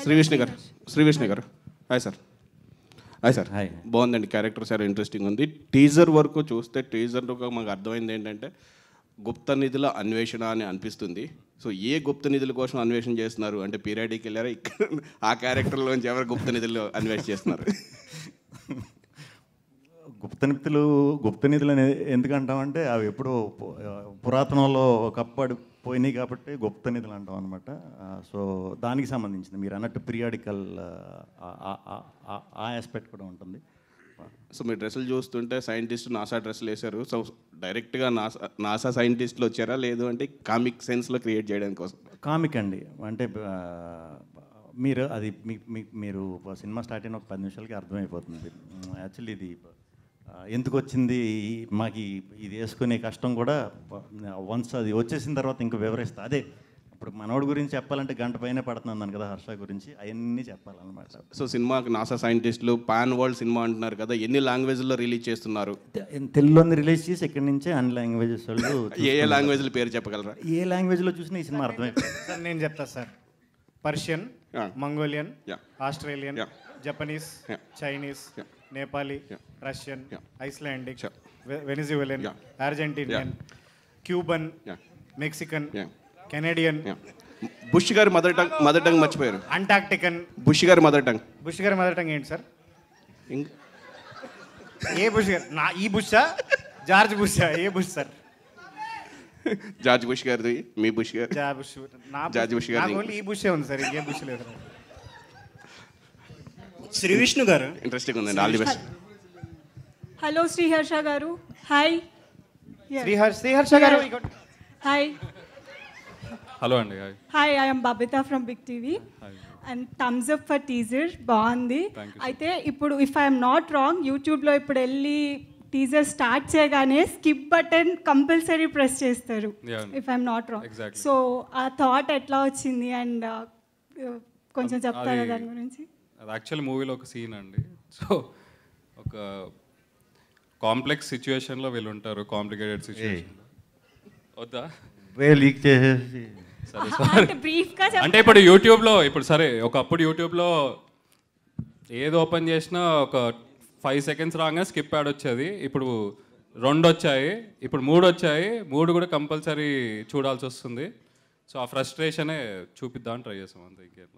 శ్రీవిష్ణు గారు hi sir. Hi. బాగుందండి, character sir interesting ఉంది. టీజర్ వరకు చూస్తే టీజర్లో మాకు అర్థమైంది ఏంటంటే గుప్త నిధుల అన్వేషణ అని అనిపిస్తుంది. సో ఏ గుప్త నిధుల కోసం అన్వేషణ చేస్తున్నారు అంటే పీరియాడిక్ వెళ్ళారా ఇక్కడ ఆ క్యారెక్టర్లోంచి ఎవరు గుప్త నిధులు అన్వేషణ చేస్తున్నారు? గుప్త నిధులు అనేది ఎందుకంటామంటే అవి ఎప్పుడో పురాతనంలో ఒకప్పుడు పోయినాయి కాబట్టి గుప్త నిధులు అంటాం అనమాట. సో దానికి సంబంధించింది మీరు అన్నట్టు పీరియాడికల్ ఆ ఆస్పెక్ట్ కూడా ఉంటుంది. సో మీ డ్రెస్సులు చూస్తుంటే సైంటిస్ట్ నాసా డ్రెస్సులు వేశారు. సో డైరెక్ట్గా నాసా సైంటిస్టులు వచ్చారా, లేదు అంటే కామిక్ సెన్స్లో క్రియేట్ చేయడానికి కోసం? కామిక్ అండి. అంటే మీరు అది మీరు సినిమా స్టార్ట్ అయిన ఒక 10 నిమిషాలకి అర్థమైపోతుంది. యాక్చువల్లీ ఇది ఎందుకు వచ్చింది మాకు ఇది వేసుకునే కష్టం కూడా వన్స్ అది వచ్చేసిన తర్వాత ఇంకా వివరిస్తా. అదే ఇప్పుడు మనోడి గురించి చెప్పాలంటే గంట పైన పడుతున్నాను కదా, హర్ష గురించి అవన్నీ చెప్పాలన్నమాట. సో సినిమాకి నాసా సైంటిస్టులు పాన్ వరల్డ్ సినిమా అంటున్నారు కదా, ఎన్ని లాంగ్వేజ్లో రిలీజ్ చేస్తున్నారు? తెలుగులోని రిలీజ్ చేసి ఇక్కడి నుంచే అన్ని లాంగ్వేజెస్ వాళ్ళు ఏ లాంగ్వేజ్ల పేరు చెప్పగలరా? ఏ లాంగ్వేజ్లో చూసినా ఈ సినిమా అర్థమైపోతుంది సార్. నేను చెప్తా sir. Persian, Mongolian, Australian, Japanese, Chinese, Nepali, Russian, Icelandic, Venezuelan, Argentinian, Cuban, Mexican, Canadian. Bush గారి మదర్ టంగ్ మర్చిపోయారు. అంటార్క్టికన్. బుష్ గారి మదర్ టంగ్ ఏంటి సార్? ఏ బుష్ గారు? ఈ బుషా, జార్జ్ బుషా? ఏ బుష్ సార్? జార్జ్ బుష్ గారిది, మీ బుష్ గారు. జార్జ్ బుష్ గారు. ఈ బుషే ఉంది సార్, ఇంకేం బుష్ లేదు. శ్రీవిష్ణు గారు ఇంట్రెస్టింగ్ ఉందండి. All the best. Hello Sriharsha గారు. హాయ్. శ్రీహర్ష గారు. హాయ్. హలో అండి. Hi, I'm Babita from big TV and thumbs up for teaser. బాగుంది. అయితే ఇప్పుడు ఇఫ్ ఐఎమ్ నాట్ రాంగ్, యూట్యూబ్లో ఇప్పుడు వెళ్ళి టీజర్ స్టార్ట్ చేయగానే స్కిప్ బటన్ కంపల్సరీ ప్రెస్ చేస్తారు if I'm not wrong. So ఆ థాట్ ఎట్లా వచ్చింది అండ్ కొంచెం చెప్తారా దాని గురించి? అది యాక్చువల్ మూవీలో ఒక సీన్ అండి. సో ఒక కాంప్లెక్స్ సిచ్యువేషన్లో వీళ్ళు ఉంటారు, కాంప్లికేటెడ్ సిచ్యువేషన్. వద్దా లీక్ చేసేసి అంటే ఇప్పుడు యూట్యూబ్లో సరే ఒకప్పుడు యూట్యూబ్లో ఏది ఓపెన్ చేసినా ఒక 5 seconds రాగానే స్కిప్ యాడ్ వచ్చేది. ఇప్పుడు 2 వచ్చాయి, ఇప్పుడు 3 వచ్చాయి. 3 కూడా కంపల్సరీ చూడాల్సి వస్తుంది. సో ఆ ఫ్రస్ట్రేషనే చూపిద్దామని ట్రై చేసాం అంతే, ఇంకేం.